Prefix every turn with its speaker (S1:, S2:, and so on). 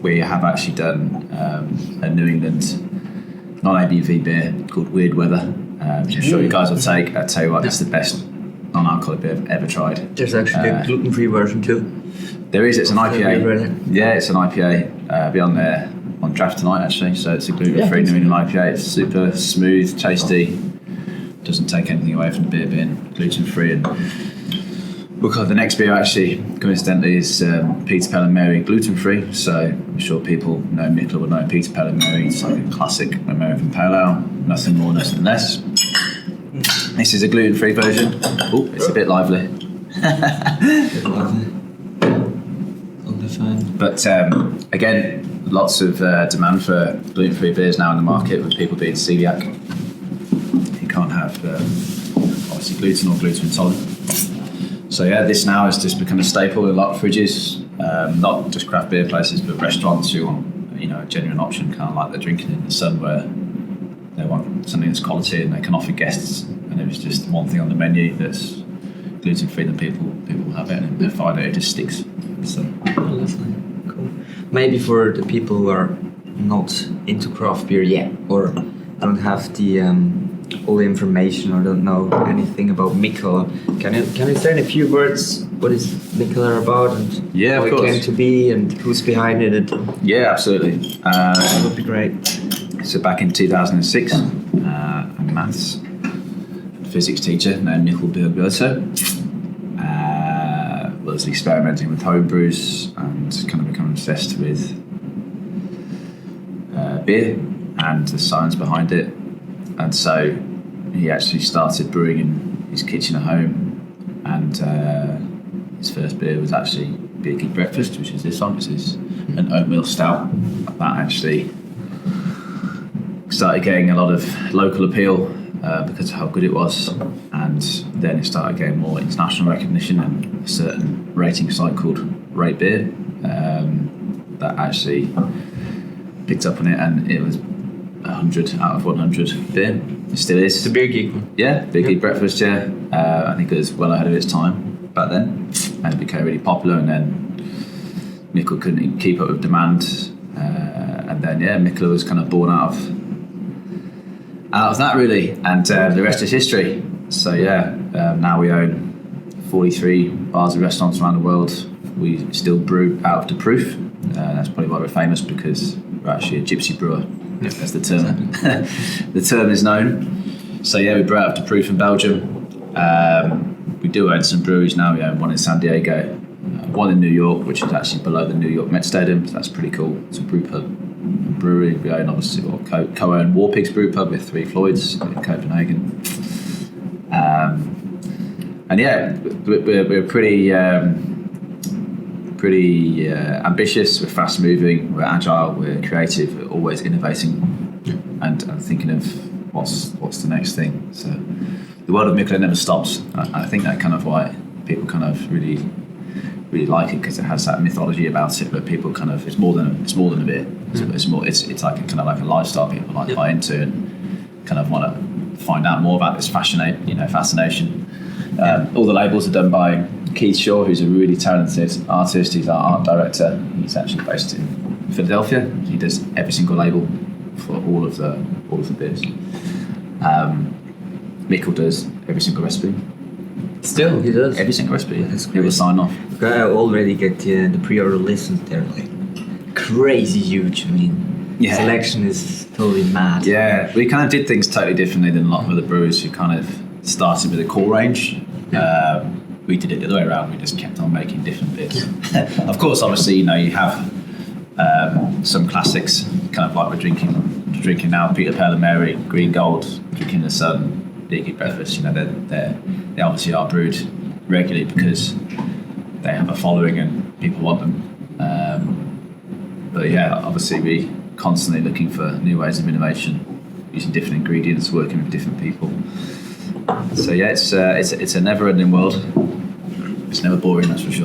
S1: we have actually done a New England non-ABV beer called Weird Weather, which I'm sure you guys will take. I tell you what, it's the best non-alcoholic beer I've ever tried.
S2: There's actually a gluten-free version too.
S1: There is. It's an IPA. Yeah, it's an IPA. Be on there on draft tonight actually. So it's a gluten-free New England IPA. It's super smooth, tasty. Doesn't take anything away from the beer being gluten-free. And the next beer actually, coincidentally, is Peter Pell and Mary gluten-free. So I'm sure people know Mikkeller will know Peter Pell and Mary. It's like a classic American pale ale. Nothing more, nothing less. This is a gluten-free version. Oh, it's a bit lively. But again, lots of demand for gluten-free beers now in the market, with people being celiac. You can't have obviously gluten or gluten intolerant. So yeah, this now has just become a staple in a lot of fridges, not just craft beer places, but restaurants who want a genuine option, kind of like they're drinking in the sun, where they want something that's quality and they can offer guests. And if it's just one thing on the menu that's gluten-free, then people will have it, and they find it just sticks. So
S2: lovely, cool. Maybe for the people who are not into craft beer yet, or don't have the all the information, or don't know anything about Mikkeller, can you say in a few words what is Mikkeller about, and how it came to be, and who's behind it?
S1: Yeah, absolutely.
S2: That would be great.
S1: So back in 2006, a maths and physics teacher named Mikkeller was experimenting with home brews and kind of becoming obsessed with beer and the science behind it. And so he actually started brewing in his kitchen at home, and his first beer was actually Beer Geek Breakfast, which is this one. This is an oatmeal stout. That actually started getting a lot of local appeal because of how good it was, and then it started getting more international recognition, and a certain rating site called Rate Beer that actually picked up on it, and it was 100 out of 100 beer. It still is.
S2: The Beer Geek one.
S1: Yeah, Beer Geek Breakfast, yeah. I think it was well ahead of its time back then, and it became really popular, and then Mikkeller couldn't keep up with demand, and then Mikkeller was kind of born out of that really, and the rest is history. So now we own 43 bars and restaurants around the world. We still brew out of the proof. That's probably why we're famous, because we're actually a gypsy brewer, as the term the term is known. So we brew out of the proof in Belgium. We do own some breweries now. We own one in San Diego, one in New York, which is actually below the New York Met Stadium. So that's pretty cool. It's a brew pub brewery. We own obviously co-own War Pigs Brew Pub with 3 Floyds in Copenhagen. And we're pretty ambitious. We're fast moving. We're agile. We're creative. We're always innovating and thinking of what's the next thing. So the world of Mikkeller never stops. I think that kind of why people kind of really like it, because it has that mythology about it. But people kind of it's more than a beer. It's more. It's like a kind of like a lifestyle people buy into, and kind of want to find out more about this fascination. All the labels are done by Keith Shaw, who's a really talented artist. He's our art director. He's actually based in Philadelphia. He does every single label for all of the beers. Mikkel does every single recipe.
S2: Still, he does
S1: every single recipe.
S2: That's
S1: He will sign off.
S2: I already get the pre-order list, and they're like crazy huge. I mean, selection is totally mad. Yeah,
S1: we kind of did things totally differently than a lot of other brewers who kind of started with a core range. We did it the other way around. We just kept on making different beers. Of course, obviously, you have some classics, kind of like we're drinking now, Peter Pell and Mary, Green Gold, Drinking the Sun, Beer Geek Breakfast. They obviously are brewed regularly because they have a following and people want them. But obviously we constantly looking for new ways of innovation, using different ingredients, working with different people. So it's a never-ending world. It's never boring, that's for sure.